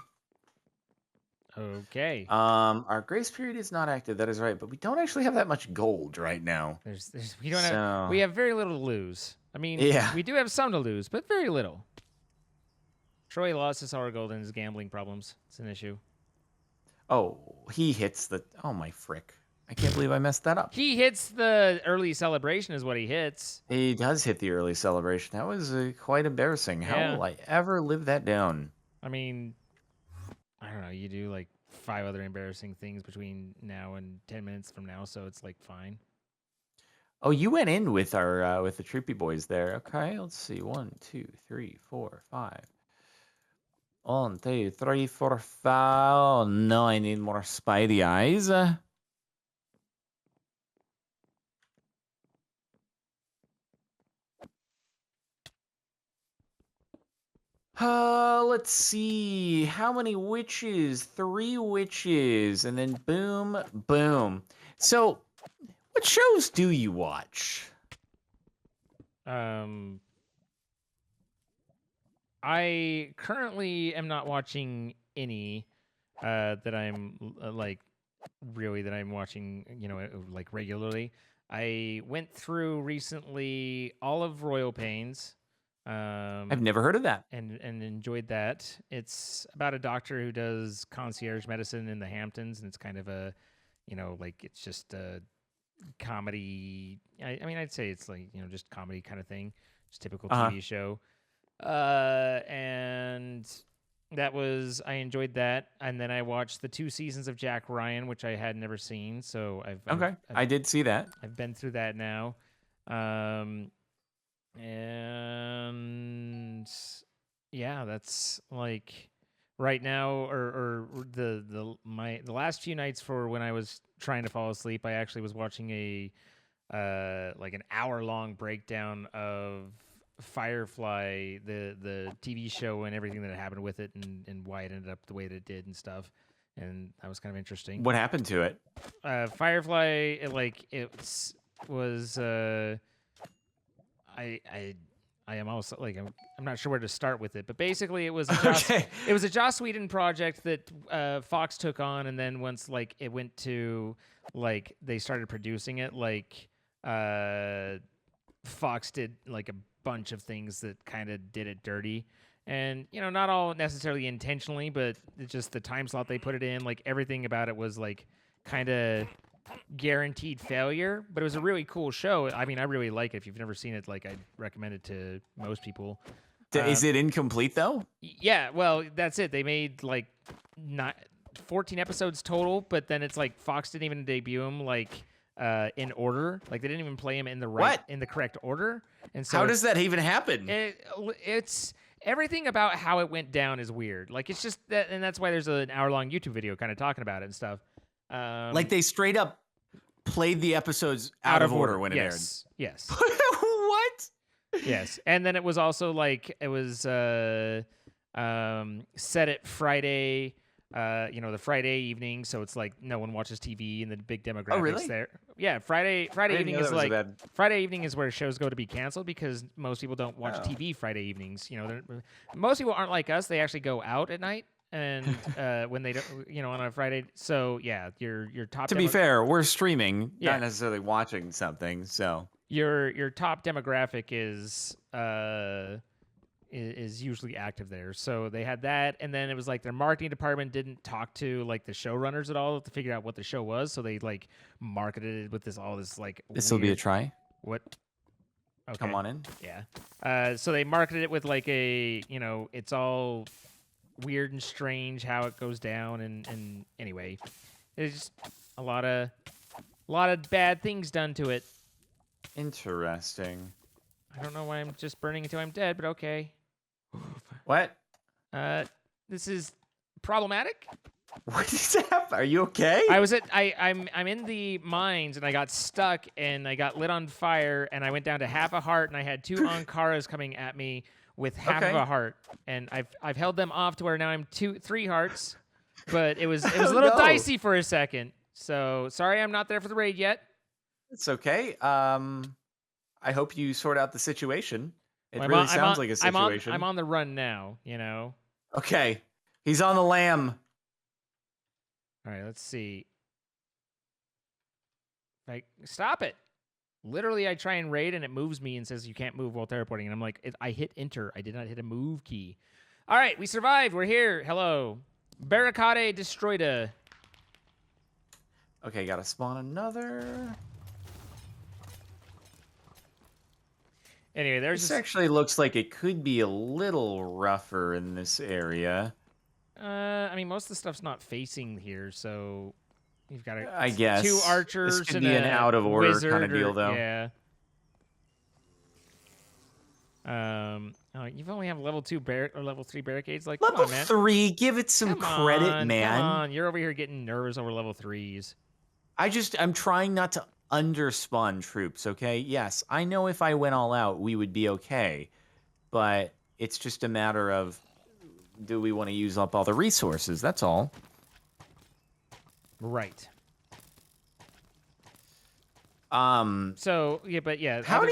Okay.
Our grace period is not active. That is right, but we don't actually have that much gold right now.
We don't have, we have very little to lose. I mean,
Yeah.
we do have some to lose, but very little. Troy lost his hour gold and his gambling problems. It's an issue.
Oh, he hits the. Oh my frick! I can't believe I messed that up.
He hits the early celebration is what he hits.
He does hit the early celebration. That was quite embarrassing. How
Yeah.
will I ever live that down?
I mean, I don't know. You do like 5 other embarrassing things between now and 10 minutes from now, so it's like fine.
Oh, you went in with our with the Troopy boys there. Okay, let's see. 1, 2, 3, 4, 5. 1, 2, 3, 4, 5. Oh no, I need more Spidey eyes. Let's see. How many witches? 3 witches, and then boom, boom. So, what shows do you watch?
I currently am not watching any that I'm like really that I'm watching, you know, like regularly. I went through recently all of Royal Pains.
I've never heard of that.
and enjoyed that. It's about a doctor who does concierge medicine in the Hamptons, and it's kind of a, you know, like it's just a comedy. I mean, I'd say it's like, you know, just comedy kind of thing, just typical TV show. And that was, I enjoyed that, and then I watched the 2 seasons of Jack Ryan, which I had never seen. So
I did see that.
I've been through that now. And yeah, that's like right now, or the last few nights for when I was trying to fall asleep, I actually was watching a like an hour-long breakdown of Firefly, the TV show, and everything that happened with it, and why it ended up the way that it did and stuff. And that was kind of interesting.
What happened to it?
Firefly, was I am also like I'm not sure where to start with it, but basically it was it was a Joss Whedon project that Fox took on, and then once like it went to like they started producing it, like Fox did like a bunch of things that kind of did it dirty. And, you know, not all necessarily intentionally, but it's just the time slot they put it in, like everything about it was like kind of guaranteed failure, but it was a really cool show. I mean, I really like it. If you've never seen it, like I'd recommend it to most people.
Is it incomplete though?
Yeah, well, that's it. They made like not 14 episodes total, but then it's like Fox didn't even debut them like in order. Like they didn't even play them in the correct order. And so
How does that even happen?
it's everything about how it went down is weird. Like it's just that, and that's why there's an hour-long YouTube video kind of talking about it and stuff.
Like they straight up played the episodes out of order when it aired.
Yes.
What?
Yes. And then it was also like it was set at Friday, the Friday evening, so it's like no one watches TV and the big demographics there. Yeah, Friday evening is like Friday evening is where shows go to be canceled because most people don't watch TV Friday evenings. Most people aren't like us; they actually go out at night and when they don't, on a Friday. So yeah, your top.
To be fair, we're streaming, not necessarily watching something. So
your top demographic is usually active there. So they had that, and then it was like their marketing department didn't talk to like the showrunners at all to figure out what the show was. So they like marketed it with this like.
This will be a try.
What? Okay.
Come on in.
Yeah. So they marketed it with like it's all weird and strange how it goes down, and anyway, there's just a lot of bad things done to it.
Interesting.
I don't know why I'm just burning until I'm dead, but okay.
What?
This is problematic.
What is happening? Are you okay?
I'm in the mines and I got stuck and I got lit on fire and I went down to half a heart and I had 2 Ankaras coming at me with half of a heart and I've held them off to where now I'm 3 hearts, but it was a little dicey for a second. So sorry I'm not there for the raid yet.
It's okay. I hope you sort out the situation. It really sounds like a situation.
I'm on the run now,
Okay. He's on the lam.
All right, let's see. Like, stop it. Literally, I try and raid, and it moves me and says you can't move while teleporting. And I'm like, I hit enter. I did not hit a move key. All right, we survived. We're here. Hello. Barricade destroyed.
Okay, gotta spawn another.
Anyway,
this actually looks like it could be a little rougher in this area.
I mean, most of the stuff's not facing here, so you've got
I guess
2 archers
this could
and
be an out of order kind of deal, though.
Yeah. You've only have level 2 or level 3 barricades. Like,
level
come on, man.
3, give it some credit, man.
Come on, you're over here getting nervous over level 3s.
I'm trying not to underspawn troops, okay? Yes, I know if I went all out, we would be okay. But it's just a matter of, do we want to use up all the resources? That's all.
Right.
So,
yeah, but yeah.
How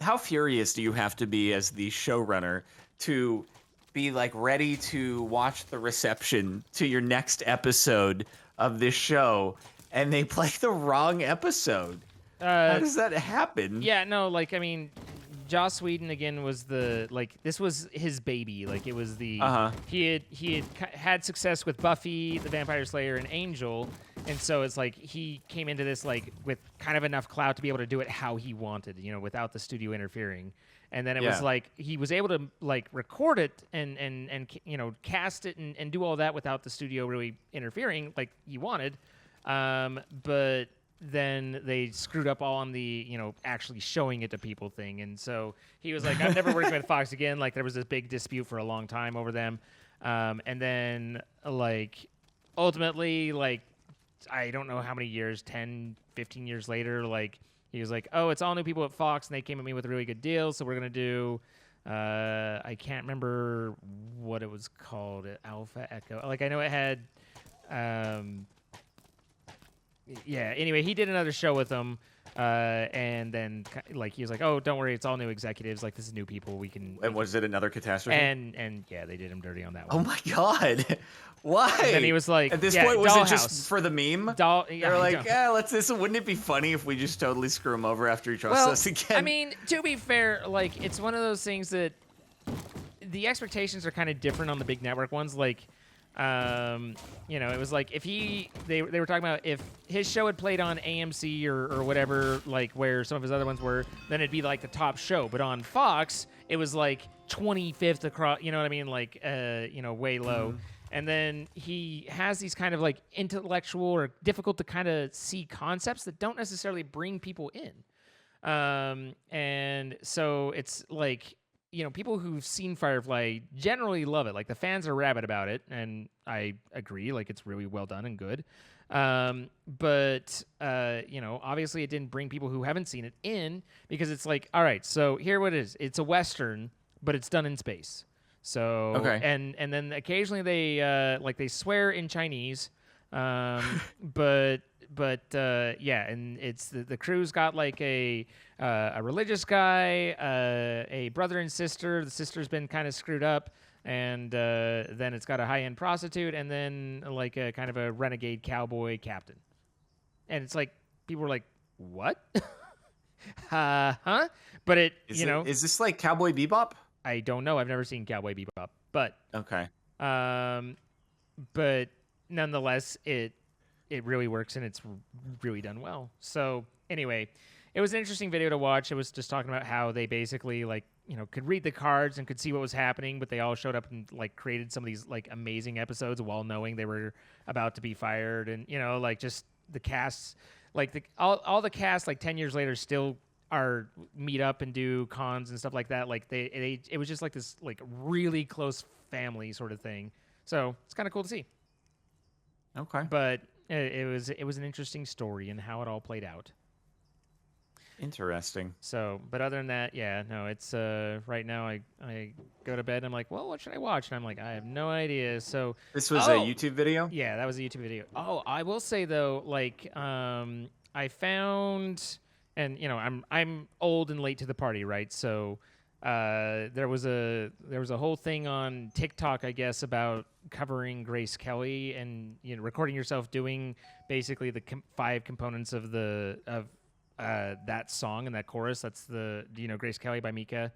how furious do you have to be as the showrunner to be like ready to watch the reception to your next episode of this show and they play the wrong episode? How does that happen?
Yeah, no, like, I mean, Joss Whedon again was this was his baby. Like, it was the he had success with Buffy the Vampire Slayer and Angel, and so it's like he came into this like with kind of enough clout to be able to do it how he wanted, without the studio interfering. And then it was like he was able to like record it and cast it and do all that without the studio really interfering like he wanted, but then they screwed up all on the, actually showing it to people thing. And so he was like, I'm never working with Fox again. Like, there was this big dispute for a long time over them. And then, like, ultimately, like, I don't know how many years, 10, 15 years later, like, he was like, oh, it's all new people at Fox, and they came at me with a really good deal, so we're going to do, I can't remember what it was called, Alpha Echo. Like, I know it had... yeah, anyway, he did another show with them, and then, like, he was like, oh, don't worry, it's all new executives, like, this is new people, we can...
And was it another catastrophe?
And yeah, they did him dirty on that one.
Oh my god! Why?
And then he was like...
At this point, was it just for the meme? They were like, wouldn't it be funny if we just totally screw him over after he trusts us again?
I mean, to be fair, like, it's one of those things that the expectations are kind of different on the big network ones, like... It was like if they were talking about if his show had played on AMC or whatever, like where some of his other ones were, then it'd be like the top show. But on Fox, it was like 25th across, you know what I mean? Like, way low. And then he has these kind of like intellectual or difficult to kind of see concepts that don't necessarily bring people in. And so it's like, people who've seen Firefly generally love it. Like the fans are rabid about it, and I agree. Like it's really well done and good. But obviously it didn't bring people who haven't seen it in because it's like, all right, so here what it is. It's a Western, but it's done in space. So
Okay.
and then occasionally they swear in Chinese, but yeah, and it's the crew's got like a religious guy, a brother and sister. The sister's been kind of screwed up, and then it's got a high-end prostitute, and then like a kind of a renegade cowboy captain. And it's like people were like, "What? Huh?" But
Is this like Cowboy Bebop?
I don't know. I've never seen Cowboy Bebop, but
Okay.
but nonetheless, it really works and it's really done well. So anyway, it was an interesting video to watch. It was just talking about how they basically could read the cards and could see what was happening, but they all showed up and like created some of these like amazing episodes while knowing they were about to be fired, and like just the casts, like all the cast like 10 years later still are meet up and do cons and stuff like that. Like it was just like this like really close family sort of thing. So it's kind of cool to see.
Okay.
But it was an interesting story and how it all played out.
Interesting.
So, but other than that, yeah, no, it's right now I go to bed and I'm like, well, what should I watch? And I'm like, I have no idea. So
This was a YouTube video?
Yeah, that was a YouTube video. Oh, I will say though, like I found, and I'm old and late to the party, right? So there was a whole thing on TikTok, I guess, about covering Grace Kelly and recording yourself doing basically the 5 components of that song and that chorus. That's do you know Grace Kelly by Mika?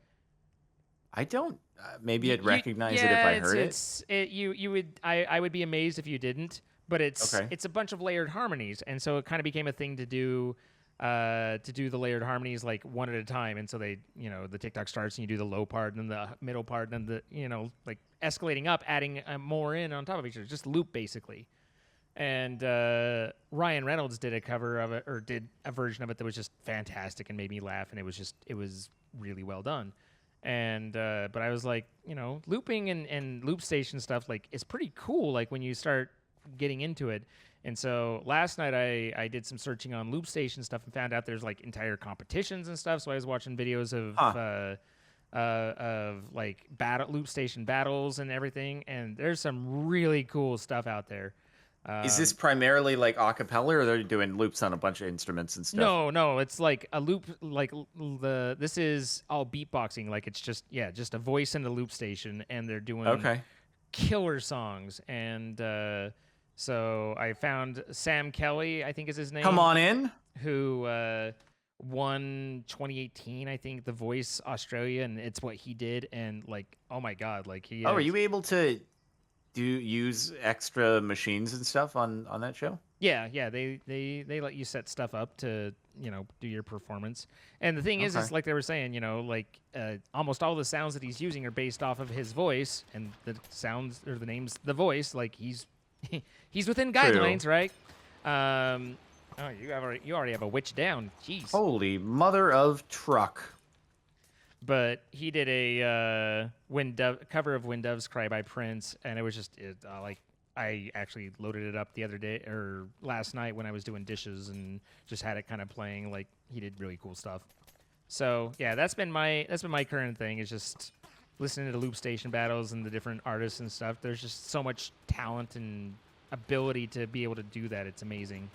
I don't. Maybe I'd recognize it if I heard it.
You would. I would be amazed if you didn't. But it's
Okay.
it's a bunch of layered harmonies, and so it kind of became a thing to do the layered harmonies like one at a time. And so they, the TikTok starts and you do the low part and then the middle part and then the, like escalating up, adding more in on top of each other, just loop basically. And Ryan Reynolds did a cover of it, or did a version of it that was just fantastic and made me laugh, and it was really well done. And but I was like, looping and loop station stuff like it's pretty cool. Like when you start getting into it. And so last night I did some searching on loop station stuff and found out there's like entire competitions and stuff. So I was watching videos of like loop station battles and everything. And there's some really cool stuff out there.
Is this primarily like a cappella, or they're doing loops on a bunch of instruments and stuff?
No, it's like a loop. Like this is all beatboxing. Like it's just a voice in the loop station, and they're doing killer songs. And so I found Sam Kelly, I think is his name.
Come on in.
Who won 2018, I think, The Voice Australia, and it's what he did. And like, oh my god, like he.
Are you able to use extra machines and stuff on that show?
Yeah, they let you set stuff up to do your performance. And the thing is like they were saying, like almost all the sounds that he's using are based off of his voice, and the sounds or the name's The Voice. Like he's within guidelines, right? Oh, you already have a witch down. Jeez.
Holy mother of truck.
But he did a cover of When Doves Cry by Prince, and it was just like I actually loaded it up the other day or last night when I was doing dishes and just had it kind of playing. Like he did really cool stuff. So yeah, that's been my current thing, is just listening to loop station battles and the different artists and stuff. There's just so much talent and ability to be able to do that. It's amazing.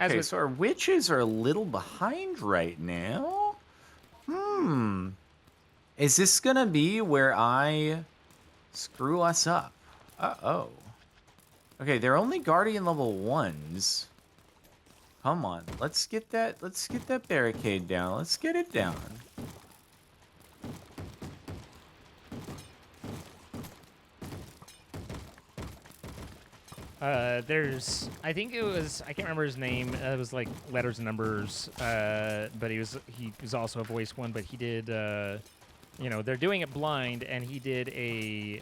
Okay, so our witches are a little behind right now. Is this gonna be where I screw us up? Uh-oh. Okay, they're only Guardian level 1s. Come on, let's get that barricade down. Let's get it down.
I think it was, I can't remember his name. It was like letters and numbers. But he was also a voice one. But he did, you know, they're doing it blind, and he did a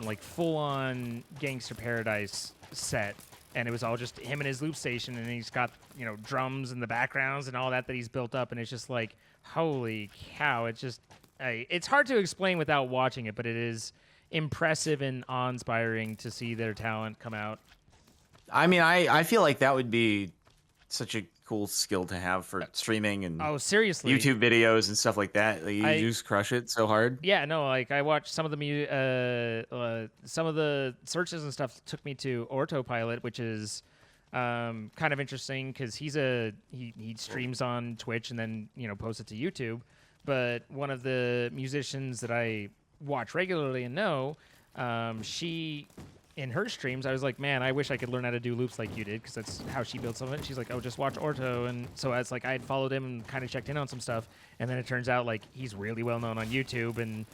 like full-on Gangster Paradise set, and it was all just him and his loop station, and he's got, you know, drums in the backgrounds and all that he's built up, and it's just like, holy cow! It's just, it's hard to explain without watching it, but it is impressive and awe-inspiring to see their talent come out.
I mean, I feel like that would be such a cool skill to have for streaming and
Oh, seriously.
YouTube videos and stuff like that. Like, you just crush it so hard.
Yeah, no, like I watched some of the searches and stuff took me to Autopilot, which is kind of interesting because he streams on Twitch and then, you know, posts it to YouTube. But one of the musicians that I watch regularly and know, she, in her streams, I was like, man, I wish I could learn how to do loops like you did, because that's how she built some of it. She's like, oh, just watch Orto. And so I was like, I had followed him and kind of checked in on some stuff. And then it turns out, like, he's really well known on YouTube and,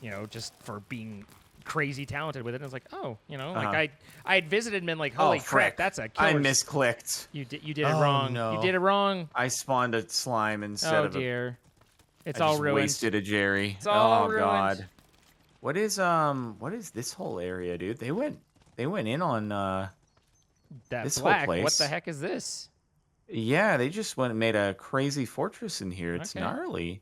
you know, just for being crazy talented with it. And I was like, oh, you know, like I had visited and been like, holy crap, that's a killer.
I misclicked.
You did it wrong.
No.
You did it wrong.
I spawned a slime instead of
Oh, dear. It's
I
all
just
ruined.
wasted a Jerry.
It's all ruined.
God. What is this whole area, dude? They went in on
That
this
black,
whole place.
what the heck is this?
Yeah, they just went and made a crazy fortress in here. It's
Okay.
gnarly.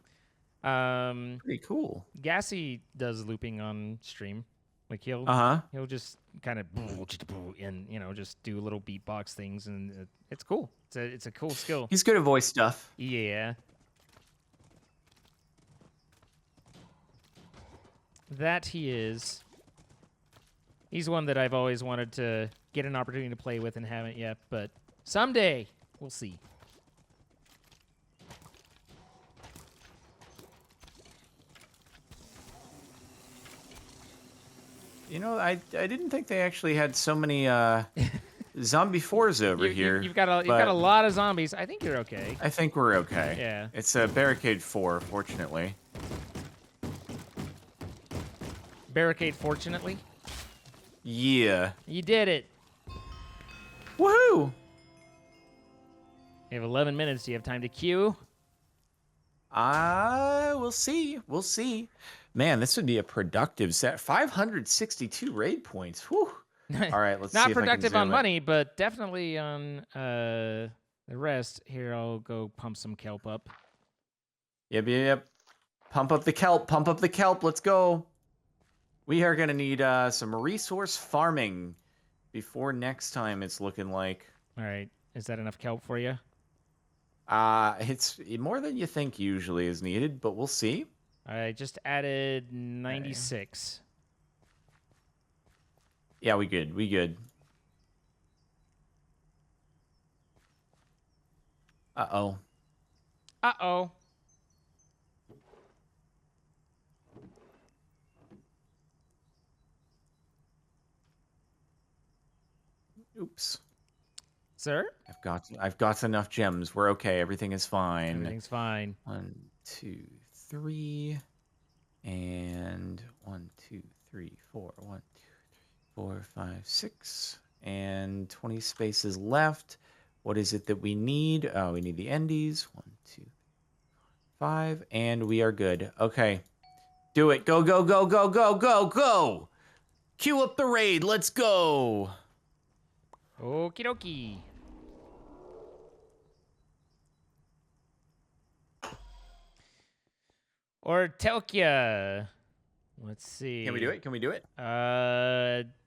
Pretty cool.
Gassy does looping on stream. Like he'll just kind of and, you know, just do little beatbox things, and it's cool. It's a cool skill.
He's good at voice stuff.
Yeah. That he is. He's one that I've always wanted to get an opportunity to play with and haven't yet, but someday we'll see.
You know, I didn't think they actually had so many zombie fours over here.
You've got a lot of zombies. I think you're okay.
I think we're okay.
Yeah.
It's a barricade 4, fortunately.
Barricade, fortunately.
Yeah.
You did it.
Woohoo!
You have 11 minutes. Do you have time to queue?
We'll see. We'll see. Man, this would be a productive set. 562 raid points. Whew. All right, let's see
Not
if I can
productive
zoom
on
it.
money, but definitely on the rest. Here, I'll go pump some kelp up.
Yep. Pump up the kelp. Pump up the kelp. Let's go. We are going to need some resource farming before next time, it's looking like.
All right. Is that enough kelp for you?
It's more than you think usually is needed, but we'll see.
I just added 96.
Yeah, we good. We good. Uh-oh.
Uh-oh.
Oops.
Sir?
I've got enough gems. We're okay. Everything is fine.
Everything's fine.
1, 2, 3, and 1, 2, 3, 4. 1, 2, 3, 4, 5, 6, and 20 spaces left. What is it that we need? Oh, we need the endies. 1, 2, 5, and we are good. Okay, do it. Go, go, go, go, go, go, go. Queue up the raid. Let's go.
Okie dokie. Or Telkia. Let's see.
Can we do it? Can we do it?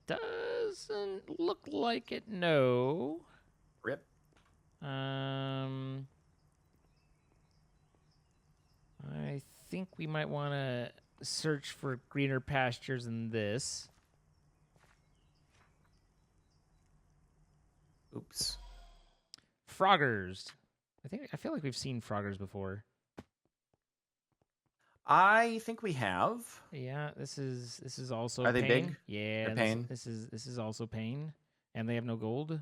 Doesn't look like it, no.
Rip.
I think we might want to search for greener pastures than this.
Oops.
Froggers. I feel like we've seen Froggers before.
I think we have.
Yeah, this is also
Are they
pain.
big?
Yeah,
They're pain?
This is also pain, and they have no gold.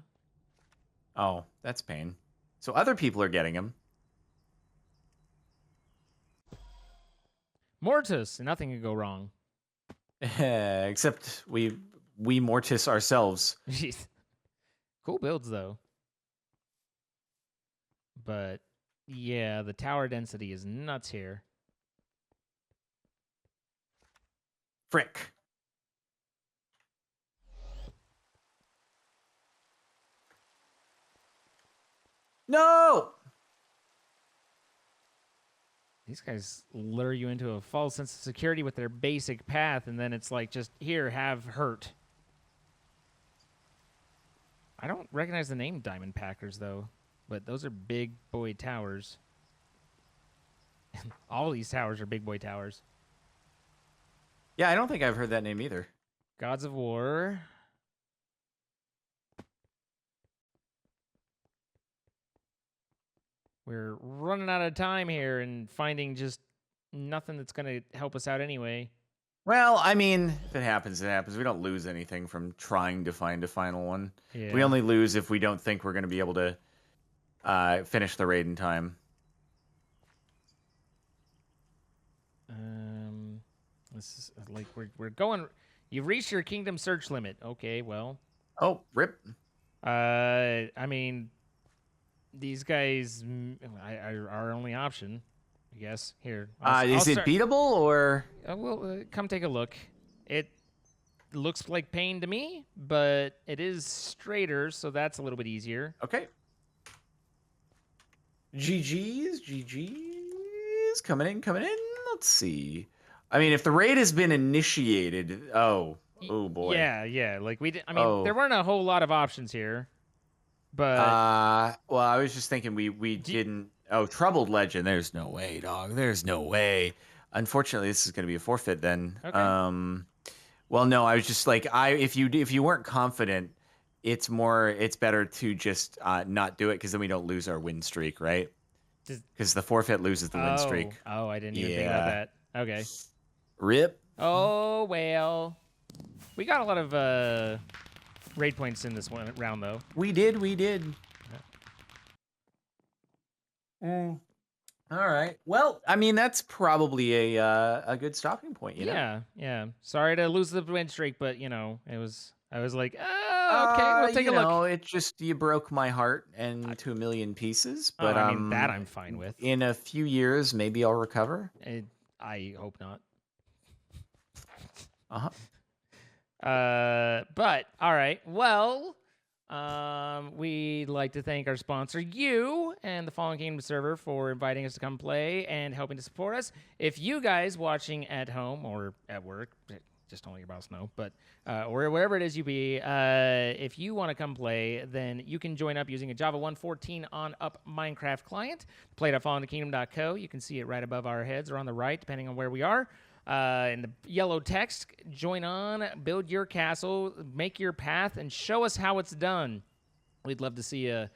Oh, that's pain. So other people are getting them.
Mortis, nothing could go wrong.
Except we we Mortis ourselves.
Jeez. Cool builds though. But yeah, the tower density is nuts here.
Frick. No!
These guys lure you into a false sense of security with their basic path, and then it's like, just here, have hurt. I don't recognize the name Diamond Packers, though, but those are big boy towers. All these towers are big boy towers.
Yeah, I don't think I've heard that name either.
Gods of War. We're running out of time here and finding just nothing that's going to help us out anyway.
Well, I mean, if it happens, it happens. We don't lose anything from trying to find a final one.
Yeah.
We only lose if we don't think we're going to be able to finish the raid in time.
This is like we're going. You've reached your kingdom search limit. Okay, well.
Oh, rip.
I mean, these guys are our only option, I guess. Here.
Is it beatable or?
Well, come take a look. It looks like pain to me, but it is straighter, so that's a little bit easier.
Okay. GG's coming in. Let's see. I mean, if the raid has been initiated, oh boy.
Yeah. Like I mean, there weren't a whole lot of options here, but
well, I was just thinking we didn't. Oh, Troubled Legend. There's no way, dog. There's no way. Unfortunately, this is going to be a forfeit then.
Okay.
Well, no, I was just like, if you weren't confident, it's better to just not do it because then we don't lose our win streak, right? Because the forfeit loses the win streak.
Oh, I didn't even think about that. Okay.
Rip.
Oh well, we got a lot of raid points in this one round though.
We did. All right. Well, I mean, that's probably a good stopping point, you know?
Yeah. Sorry to lose the win streak, but you know, I was like, okay, we'll take a look.
No, it just you broke my heart into a million pieces. But
I mean, that I'm fine with.
In a few years, maybe I'll recover.
I hope not.
But
all right. Well, we'd like to thank our sponsor, you, and the Fallen Kingdom server for inviting us to come play and helping to support us. If you guys watching at home or at work, just don't let your boss know, but or wherever it is you be, if you want to come play, then you can join up using a Java 1.14 on up Minecraft client. Play.fallenkingdom.co. You can see it right above our heads or on the right, depending on where we are. In the yellow text, join on, build your castle, make your path, and show us how it's done. We'd love to see you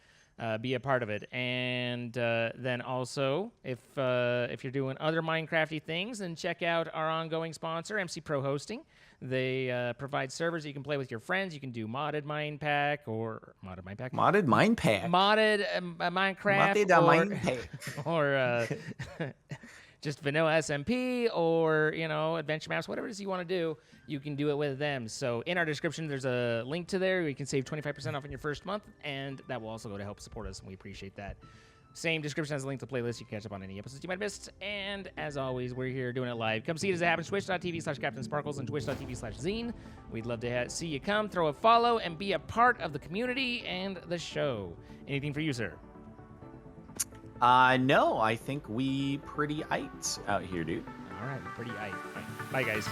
be a part of it. And then also, if you're doing other Minecrafty things, then check out our ongoing sponsor, MC Pro Hosting. They provide servers that you can play with your friends. You can do modded Minecraft or modded Minecraft.
Modded Minecraft.
Modded Minecraft.
Modded Minecraft.
Or just vanilla SMP or, adventure maps, whatever it is you want to do, you can do it with them. So in our description, there's a link to there where you can save 25% off in your first month, and that will also go to help support us, and we appreciate that. Same description has a link to the playlist. You can catch up on any episodes you might have missed. And as always, we're here doing it live. Come see it as it happens. Twitch.tv/CaptainSparklez and Twitch.tv/Zine. We'd love to see you come, throw a follow, and be a part of the community and the show. Anything for you, sir?
No, I think we pretty aight out here, dude.
All right, pretty aight. Right. Bye, guys.